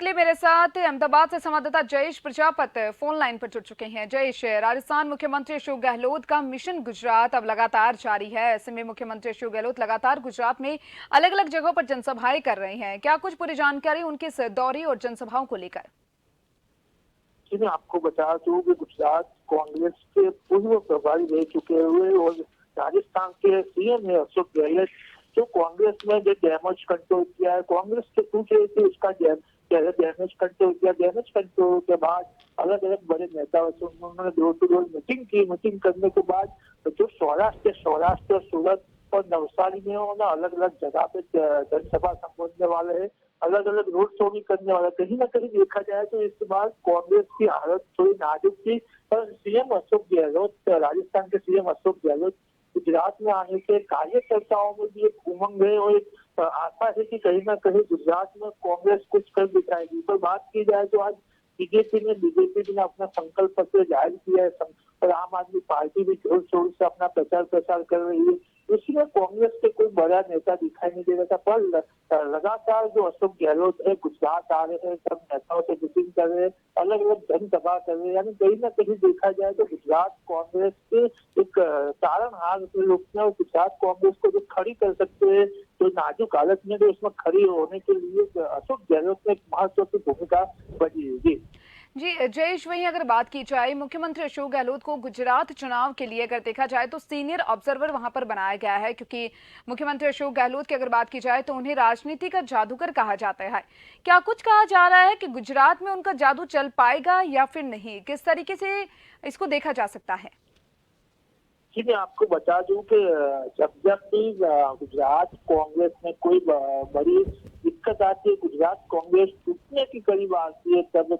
के लिए मेरे साथ अहमदाबाद से संवाददाता जयेश प्रजापति फोन लाइन पर जुड़ चुके हैं। जयेश, राजस्थान मुख्यमंत्री अशोक गहलोत का मिशन गुजरात अब लगातार जारी है। ऐसे में मुख्यमंत्री अशोक गहलोत लगातार गुजरात में अलग अलग जगहों पर जनसभाएं कर रहे हैं। क्या कुछ पूरी जानकारी उनके इस दौरे और जनसभाओं को लेकर? जी, मैं आपको बता दूं कि गुजरात कांग्रेस के पूर्व प्रभारी रह चुके हुए और राजस्थान के सीएम है अशोक गहलोत, जो कांग्रेस में जो डैमेज कंट्रोल किया है, कांग्रेस के पूछ रहे थे उसका डैमेज कंट्रोल किया। डैमेज कंट्रोल के बाद अलग अलग बड़े नेताओं से उन्होंने डोर टू डोर मीटिंग की। मीटिंग करने के बाद जो सौराष्ट्र सूरत और नवसारी में उन्होंने अलग अलग जगह पे जनसभा संबोधने वाले हैं, अलग अलग रोड शो भी करने वाला। कहीं ना कहीं देखा जाए तो इस बार कांग्रेस की हालत थोड़ी नाजुक थी, पर सीएम अशोक गहलोत, राजस्थान के सीएम अशोक गहलोत गुजरात में आने के कार्यकर्ताओं में भी एक उमंग है और एक आशा है कि कहीं ना कहीं गुजरात में कांग्रेस कुछ कर दिखाएगी। पर बात की जाए तो आज बीजेपी ने अपना संकल्प पत्र जारी किया है और आम आदमी पार्टी भी जोर शोर से अपना प्रचार कर रही है। इसमें कांग्रेस के कोई बड़ा नेता दिखाई नहीं दे रहा था, पर लगातार जो अशोक गहलोत है गुजरात आ रहे हैं, सब नेताओं से मीटिंग कर रहे हैं, अलग अलग जनसभा कर रहे हैं। यानी कहीं ना कहीं देखा जाए तो गुजरात कांग्रेस के एक तारणहार के रूप में, और गुजरात कांग्रेस को जो खड़ी कर सकते हैं, जो नाजुक हालत में जो उसमें खड़ी होने के लिए अशोक गहलोत ने एक महत्वपूर्ण भूमिका बजी है। जी जयेश, वहीं अगर बात की जाए मुख्यमंत्री अशोक गहलोत को गुजरात चुनाव के लिए अगर देखा जाए तो सीनियर ऑब्जर्वर वहां पर बनाया गया है, क्योंकि मुख्यमंत्री अशोक गहलोत की अगर बात की जाए तो उन्हें राजनीति का जादूगर कहा जाता है। क्या कुछ कहा जा रहा है कि गुजरात में उनका जादू चल पाएगा या फिर नहीं? किस तरीके से इसको देखा जा सकता है? जी, मैं आपको बता दूं कि जब भी गुजरात कांग्रेस में कोई बड़ी दिक्कत आती है, गुजरात कांग्रेस टूटने के करीब आती है, तब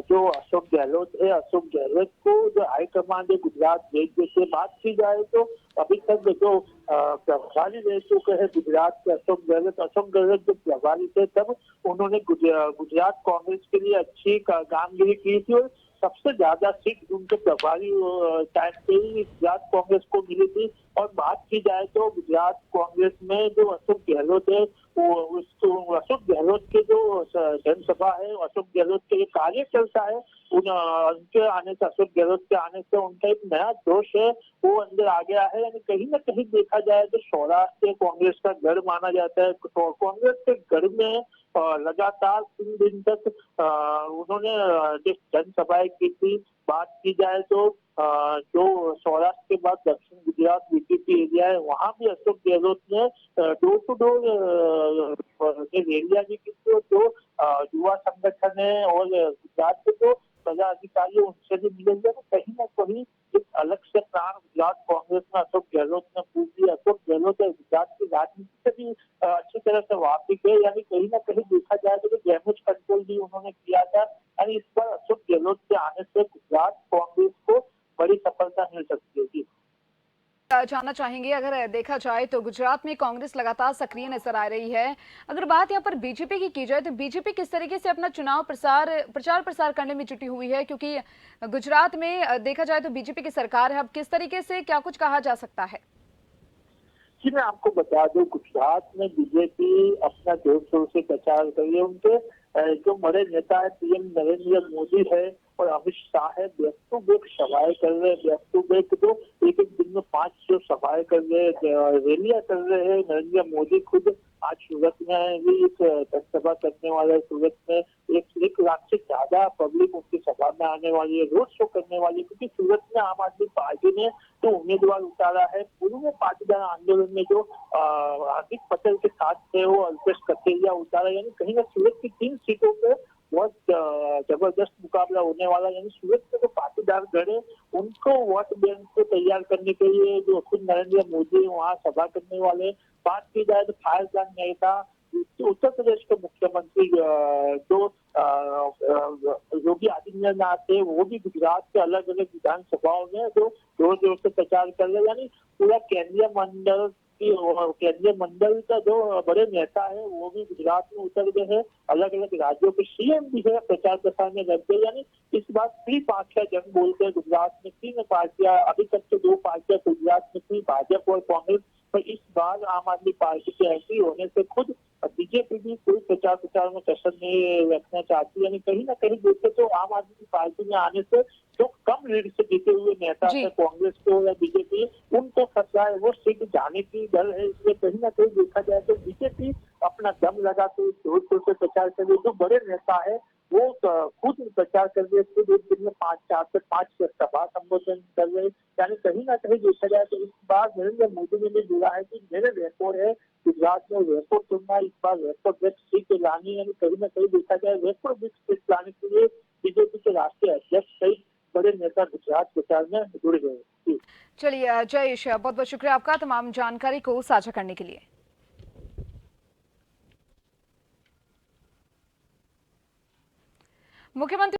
जो अशोक गहलोत है, अशोक गहलोत को जो हाईकमान है गुजरात भेज देते। बात की जाए तो अभी तक जो प्रभारी रह चुके हैं गुजरात के अशोक गहलोत जो प्रभारी थे, तब उन्होंने गुजरात कांग्रेस के लिए अच्छी कामगिरी की थी और सबसे ज्यादा सीट उनके प्रभारी टाइम पे ही गुजरात कांग्रेस को मिली थी। और बात की जाए तो गुजरात कांग्रेस में जो अशोक गहलोत है, वो अशोक गहलोत के जो जनसभा है, अशोक गहलोत के कार्यकर्ता है, उनके आने से, अशोक गहलोत के आने से उनका एक नया जोश है वो अंदर आ गया है। यानी कहीं ना कहीं देखा जाए तो सौराष्ट्र कांग्रेस का गढ़ माना जाता है। तो कांग्रेस के गढ़ में लगातार 3 दिन तक उन्होंने जनसभाएं की थी। बात की जाए तो जो सौराष्ट्र के बाद दक्षिण गुजरात बीजेपी एरिया है, वहां भी अशोक गहलोत ने डोर टू डोर रैलियां भी की थी। जो युवा संगठन है और गुजरात के जो पदाधिकारी उनसे भी मिलेंगे, तो कहीं ना कहीं एक अलग से प्राण गुजरात कांग्रेस में अशोक गहलोत ने फूंक दिया। अशोक गहलोत गुजरात की राजनीति से भी अच्छी तरह से वाकिफ है। यानी कहीं ना कहीं देखा जाए तो डैमेज कंट्रोल भी उन्होंने किया था। यानी इस बार अशोक गहलोत के आने से गुजरात कांग्रेस को बड़ी सफलता मिल सकती है। जानना चाहेंगे, अगर देखा जाए तो गुजरात में कांग्रेस लगातार सक्रिय नजर आ रही है। अगर बात यहाँ पर बीजेपी की जाए तो बीजेपी किस तरीके से अपना चुनाव प्रचार प्रसार करने में जुटी हुई है, क्योंकि गुजरात में देखा जाए तो बीजेपी की सरकार है। अब किस तरीके से क्या कुछ कहा जा सकता है? जी, मैं आपको बता दूं गुजरात में बीजेपी अपना जोर शोर से प्रचार कर रही है। उनके जो बड़े नेता है पीएम नरेंद्र मोदी है और अमित शाह है, बैक टू बैक सभाएं कर रहे हैं। बैक टू बैक तो एक दिन में 500 सभाएं कर रहे हैं, रैलियां कर रहे हैं। नरेंद्र मोदी खुद आज सूरत में भी एक जनसभा करने वाला है। सूरत में 1 लाख से ज्यादा पब्लिक उनकी सभा में आने वाली है, रोड शो करने वाली है, क्योंकि सूरत में आम आदमी पार्टी ने जो उम्मीदवार उतारा है, पूर्व पाटीदार आंदोलन में जो हार्दिक पटेल के साथ थे, वो अल्पेश कथेरिया उतारा। यानी कहीं ना सूरत की 3 सीटों पे बहुत जबरदस्त मुकाबला होने वाला। यानी सूरत के जो पाटीदार गढ़ है, उनको वोट बैंक को तैयार करने के लिए जो खुद नरेंद्र मोदी वहाँ सभा करने वाले। बात की जाए तो फायरजान नेता उत्तर प्रदेश के मुख्यमंत्री जो योगी आदित्यनाथ थे, वो भी गुजरात के अलग अलग विधानसभाओं में जो जोर जोर से प्रचार कर रहे। यानी पूरा केंद्रीय मंडल का जो बड़े नेता है वो भी गुजरात में उतर गए हैं। अलग अलग राज्यों के सीएम भी है प्रचार प्रसार में लग गए। यानी इस बार त्रिपाक्षिया जंग बोलते हैं गुजरात में। 3 पार्टियां, अभी तक तो 2 पार्टियां गुजरात में थी, भाजपा और कांग्रेस। पर इस बार आम आदमी पार्टी के एंट्री होने से खुद बीजेपी भी कोई प्रचार में कसर नहीं रखना चाहती, यानी कहीं ना कहीं देखे तो आम आदमी पार्टी में आने से जो कम लीड से जीते हुए नेता जी। है कांग्रेस को या बीजेपी, उनको खतरा है, वो सीट जाने की डर है। इसलिए कहीं ना कहीं देखा जाए तो बीजेपी अपना दम लगा के जोधपुर से प्रचार कर रही है। जो बड़े नेता है वो खुद प्रचार कर रहे, खुद एक दिन में 4 से 5 सभा संबोधन कर रहे। यानी कहीं ना कहीं देखा जाए तो इस बार नरेंद्र मोदी ने भी जुड़ा है कि मेरे रेकॉर्ड है गुजरात में रेकॉर्ड चुनना, इस बार रेकॉर्ड ब्रेक सीट लानी। यानी कहीं ना कहीं देखा जाए रेकॉर्ड ब्रेक सीट लाने के लिए बीजेपी के राष्ट्रीय अध्यक्ष कई बड़े नेता गुजरात प्रचार में जुड़ गए। जी। चलिए जयेश, बहुत बहुत शुक्रिया आपका तमाम जानकारी को साझा करने के लिए। मुख्यमंत्री